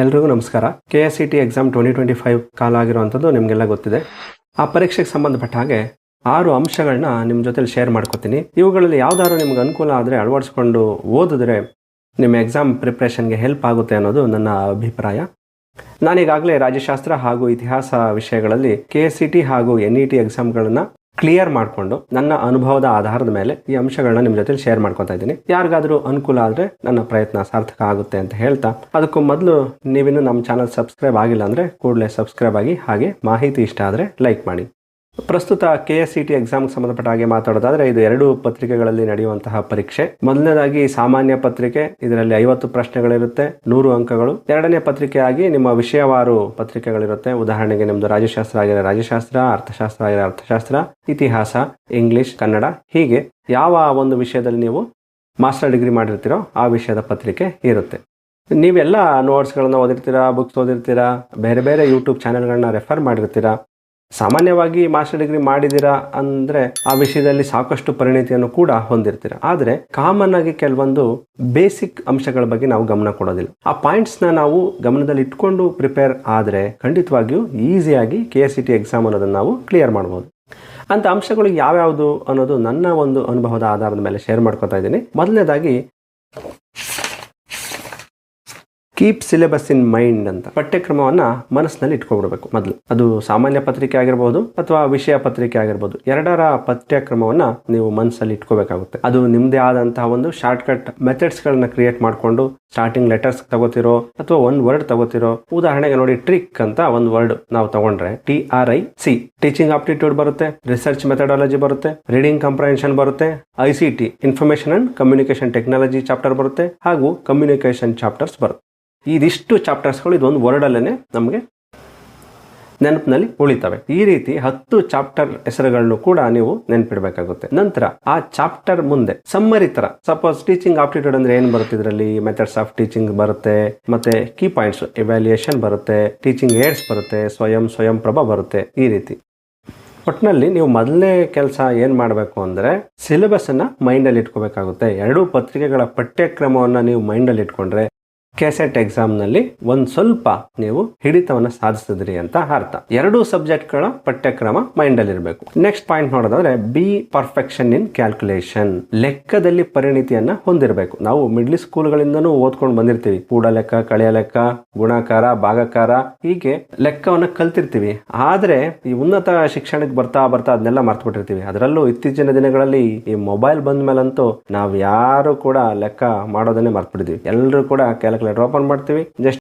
ಎಲ್ರಿಗೂ ನಮಸ್ಕಾರ. KSCT exam 2025 ಕಾಲ ಆಗಿರುವಂಥದ್ದು ನಿಮಗೆಲ್ಲ ಗೊತ್ತಿದೆ. ಆ ಪರೀಕ್ಷೆಗೆ ಸಂಬಂಧಪಟ್ಟ ಹಾಗೆ 6 ಅಂಶಗಳನ್ನ ನಿಮ್ಮ ಜೊತೆಲಿ ಶೇರ್ ಮಾಡ್ಕೋತೀನಿ. ಇವುಗಳಲ್ಲಿ ಯಾವ್ದಾದ್ರು ನಿಮ್ಗೆ ಅನುಕೂಲ ಆದರೆ ಅಳವಡಿಸ್ಕೊಂಡು ಓದಿದ್ರೆ ನಿಮ್ಮ ಎಕ್ಸಾಮ್ ಪ್ರಿಪ್ರೇಷನ್ಗೆ ಹೆಲ್ಪ್ ಆಗುತ್ತೆ ಅನ್ನೋದು ನನ್ನ ಅಭಿಪ್ರಾಯ. ನಾನೀಗಾಗಲೇ ರಾಜ್ಯಶಾಸ್ತ್ರ ಹಾಗೂ ಇತಿಹಾಸ ವಿಷಯಗಳಲ್ಲಿ KSCT ಹಾಗೂ NET ಎಕ್ಸಾಮ್ಗಳನ್ನು ಕ್ಲಿಯರ್ ಮಾಡಿಕೊಂಡು ನನ್ನ ಅನುಭವದ ಆಧಾರದ ಮೇಲೆ ಈ ಅಂಶಗಳನ್ನ ನಿಮ್ಮ ಜೊತೆ ಶೇರ್ ಮಾಡ್ಕೊತಾ ಇದ್ದೀನಿ. ಯಾರಿಗಾದರೂ ಅನುಕೂಲ ಆದರೆ ನನ್ನ ಪ್ರಯತ್ನ ಸಾರ್ಥಕ ಆಗುತ್ತೆ ಅಂತ ಹೇಳ್ತಾ, ಅದಕ್ಕೂ ಮೊದಲು ನೀವಿನ್ನು ನಮ್ಮ ಚಾನಲ್ ಸಬ್ಸ್ಕ್ರೈಬ್ ಆಗಿಲ್ಲ ಅಂದರೆ ಕೂಡಲೇ ಸಬ್ಸ್ಕ್ರೈಬ್ ಆಗಿ, ಹಾಗೆ ಮಾಹಿತಿ ಇಷ್ಟ ಆದರೆ ಲೈಕ್ ಮಾಡಿ. ಪ್ರಸ್ತುತ KSCT ಎಕ್ಸಾಮ್ಗೆ ಸಂಬಂಧಪಟ್ಟ ಹಾಗೆ ಮಾತಾಡೋದಾದರೆ ಇದು 2 ಪತ್ರಿಕೆಗಳಲ್ಲಿ ನಡೆಯುವಂತಹ ಪರೀಕ್ಷೆ. ಮೊದಲನೇದಾಗಿ ಸಾಮಾನ್ಯ ಪತ್ರಿಕೆ, ಇದರಲ್ಲಿ 50 ಪ್ರಶ್ನೆಗಳಿರುತ್ತೆ, 100 ಅಂಕಗಳು. ಎರಡನೇ ಪತ್ರಿಕೆಯಾಗಿ ನಿಮ್ಮ ವಿಷಯವಾರು ಪತ್ರಿಕೆಗಳಿರುತ್ತೆ. ಉದಾಹರಣೆಗೆ ನಿಮ್ಮದು ರಾಜ್ಯಶಾಸ್ತ್ರ ಆಗಿರೋ ರಾಜ್ಯಶಾಸ್ತ್ರ, ಅರ್ಥಶಾಸ್ತ್ರ ಆಗಿರೋ ಅರ್ಥಶಾಸ್ತ್ರ, ಇತಿಹಾಸ, ಇಂಗ್ಲಿಷ್, ಕನ್ನಡ, ಹೀಗೆ ಯಾವ ಒಂದು ವಿಷಯದಲ್ಲಿ ನೀವು ಮಾಸ್ಟರ್ ಡಿಗ್ರಿ ಮಾಡಿರ್ತೀರೋ ಆ ವಿಷಯದ ಪತ್ರಿಕೆ ಇರುತ್ತೆ. ನೀವೆಲ್ಲ ನೋಟ್ಸ್ಗಳನ್ನ ಓದಿರ್ತೀರಾ, ಬುಕ್ಸ್ ಓದಿರ್ತೀರಾ, ಬೇರೆ ಬೇರೆ ಯೂಟ್ಯೂಬ್ ಚಾನೆಲ್ಗಳನ್ನ ರೆಫರ್ ಮಾಡಿರ್ತೀರಾ. ಸಾಮಾನ್ಯವಾಗಿ ಮಾಸ್ಟರ್ ಡಿಗ್ರಿ ಮಾಡಿದ್ದೀರಾ ಅಂದರೆ ಆ ವಿಷಯದಲ್ಲಿ ಸಾಕಷ್ಟು ಪರಿಣಿತಿಯನ್ನು ಕೂಡ ಹೊಂದಿರ್ತೀರ. ಆದರೆ ಕಾಮನ್ ಆಗಿ ಕೆಲವೊಂದು ಬೇಸಿಕ್ ಅಂಶಗಳ ಬಗ್ಗೆ ನಾವು ಗಮನ ಕೊಡೋದಿಲ್ಲ. ಆ ಪಾಯಿಂಟ್ಸ್ನ ನಾವು ಗಮನದಲ್ಲಿ ಇಟ್ಕೊಂಡು ಪ್ರಿಪೇರ್ ಆದರೆ ಖಂಡಿತವಾಗಿಯೂ ಈಸಿಯಾಗಿ KSCT ಎಕ್ಸಾಮ್ ಅನ್ನೋದನ್ನು ನಾವು ಕ್ಲಿಯರ್ ಮಾಡ್ಬೋದು. ಅಂತ ಅಂಶಗಳು ಯಾವ್ಯಾವುದು ಅನ್ನೋದು ನನ್ನ ಒಂದು ಅನುಭವದ ಆಧಾರದ ಮೇಲೆ ಶೇರ್ ಮಾಡ್ಕೊತಾ ಇದ್ದೀನಿ. ಮೊದಲನೇದಾಗಿ ಕೀಪ್ ಸಿಲೆಬಸ್ ಇನ್ ಮೈಂಡ್ ಅಂತ, ಪಠ್ಯಕ್ರಮವನ್ನ ಮನಸ್ಸಿನಲ್ಲಿ ಇಟ್ಕೊಬಿಡ್ಬೇಕು ಮೊದಲು. ಅದು ಸಾಮಾನ್ಯ ಪತ್ರಿಕೆ ಆಗಿರ್ಬೋದು ಅಥವಾ ವಿಷಯ ಪತ್ರಿಕೆ ಆಗಿರ್ಬೋದು, ಎರಡರ ಪಠ್ಯಕ್ರಮವನ್ನ ನೀವು ಮನಸ್ಸಲ್ಲಿ ಇಟ್ಕೋಬೇಕಾಗುತ್ತೆ. ಅದು ನಿಮ್ಮದೇ ಆದಂತಹ ಒಂದು ಶಾರ್ಟ್ ಕಟ್ ಮೆಥಡ್ಸ್ ಗಳನ್ನ ಕ್ರಿಯೇಟ್ ಮಾಡಿಕೊಂಡು ಸ್ಟಾರ್ಟಿಂಗ್ ಲೆಟರ್ಸ್ ತಗೋತಿರೋ ಅಥವಾ ಒಂದು ವರ್ಡ್ ತಗೋತಿರೋ. ಉದಾಹರಣೆಗೆ ನೋಡಿ, ಟ್ರಿಕ್ ಅಂತ ಒಂದು ವರ್ಡ್ ನಾವು ತಗೊಂಡ್ರೆ TRIC, ಟೀಚಿಂಗ್ ಆಪ್ಟಿಟ್ಯೂಡ್ ಬರುತ್ತೆ, ರಿಸರ್ಚ್ ಮೆಥಡಾಲಜಿ ಬರುತ್ತೆ, ರೀಡಿಂಗ್ ಕಂಪ್ರಹೆನ್ಷನ್ ಬರುತ್ತೆ, ICT information and communication technology chapter ಬರುತ್ತೆ, ಹಾಗೂ ಕಮ್ಯುನಿಕೇಶನ್ ಚಾಪ್ಟರ್ಸ್ ಬರುತ್ತೆ. ಇದಿಷ್ಟು ಚಾಪ್ಟರ್ಸ್ಗಳು ಇದೊಂದು ವರ್ಡಲ್ಲೇ ನಮಗೆ ನೆನಪಿನಲ್ಲಿ ಉಳಿತವೆ. ಈ ರೀತಿ 10 ಚಾಪ್ಟರ್ ಹೆಸರುಗಳನ್ನು ಕೂಡ ನೀವು ನೆನಪಿಡಬೇಕಾಗುತ್ತೆ. ನಂತರ ಆ ಚಾಪ್ಟರ್ ಮುಂದೆ ಸಮ್ಮರಿ ತರ, ಸಪೋಸ್ ಟೀಚಿಂಗ್ ಆಪ್ಟಿಟ್ಯೂಡ್ ಅಂದ್ರೆ ಏನ್ ಬರುತ್ತೆ, ಇದರಲ್ಲಿ ಮೆಥಡ್ಸ್ ಆಫ್ ಟೀಚಿಂಗ್ ಬರುತ್ತೆ, ಮತ್ತೆ ಕೀ ಪಾಯಿಂಟ್ಸ್ ಎವ್ಯಾಲ್ಯೂಯೇಷನ್ ಬರುತ್ತೆ, ಟೀಚಿಂಗ್ ಏಡ್ಸ್ ಬರುತ್ತೆ, ಸ್ವಯಂ ಪ್ರಭಾ ಬರುತ್ತೆ. ಈ ರೀತಿ ಒಟ್ಟಿನಲ್ಲಿ ನೀವು ಮೊದಲನೇ ಕೆಲಸ ಏನ್ ಮಾಡಬೇಕು ಅಂದ್ರೆ ಸಿಲೆಬಸ್ ಅನ್ನ ಮೈಂಡ್ ಅಲ್ಲಿ ಇಟ್ಕೋಬೇಕಾಗುತ್ತೆ. 2 ಪತ್ರಿಕೆಗಳ ಪಠ್ಯಕ್ರಮವನ್ನ ನೀವು ಮೈಂಡ್ ಅಲ್ಲಿ ಇಟ್ಕೊಂಡ್ರೆ KSCT ಎಕ್ಸಾಮ್ ನಲ್ಲಿ ಒಂದ್ ಸ್ವಲ್ಪ ನೀವು ಹಿಡಿತವನ್ನ ಸಾಧಿಸಿದ್ರಿ ಅಂತ ಅರ್ಥ. 2 ಸಬ್ಜೆಕ್ಟ್ಗಳ ಪಠ್ಯಕ್ರಮ ಮೈಂಡ್ ಅಲ್ಲಿ ಇರಬೇಕು. ನೆಕ್ಸ್ಟ್ ಪಾಯಿಂಟ್ ನೋಡೋದಾದ್ರೆ ಬಿ ಪರ್ಫೆಕ್ಷನ್ ಇನ್ ಕ್ಯಾಲ್ಕುಲೇಷನ್, ಲೆಕ್ಕದಲ್ಲಿ ಪರಿಣಿತಿಯನ್ನ ಹೊಂದಿರಬೇಕು. ನಾವು ಮಿಡ್ಲ್ ಸ್ಕೂಲ್ಗಳಿಂದನೂ ಓದ್ಕೊಂಡು ಬಂದಿರ್ತೀವಿ. ಕೂಡ ಲೆಕ್ಕ, ಕಳೆಯ ಲೆಕ್ಕ, ಗುಣಾಕಾರ, ಭಾಗಾಕಾರ, ಹೀಗೆ ಲೆಕ್ಕವನ್ನ ಕಲ್ತಿರ್ತೀವಿ. ಆದ್ರೆ ಈ ಉನ್ನತ ಶಿಕ್ಷಣಕ್ಕೆ ಬರ್ತಾ ಅದನ್ನೆಲ್ಲ ಮರ್ತು ಬಿಟ್ಟಿರ್ತೀವಿ. ಅದರಲ್ಲೂ ಇತ್ತೀಚಿನ ದಿನಗಳಲ್ಲಿ ಈ ಮೊಬೈಲ್ ಬಂದ ಮೇಲಂತೂ ನಾವ್ ಯಾರು ಕೂಡ ಲೆಕ್ಕ ಮಾಡೋದನ್ನೇ ಮರ್ತು ಬಿಟ್ಟಿದ್ವಿ. ಎಲ್ಲರೂ ಕೂಡ ಕ್ಯಾಲ್ಕುಲೇಟರ್ ಓಪನ್ ಮಾಡ್ತೀವಿ, ಜಸ್ಟ್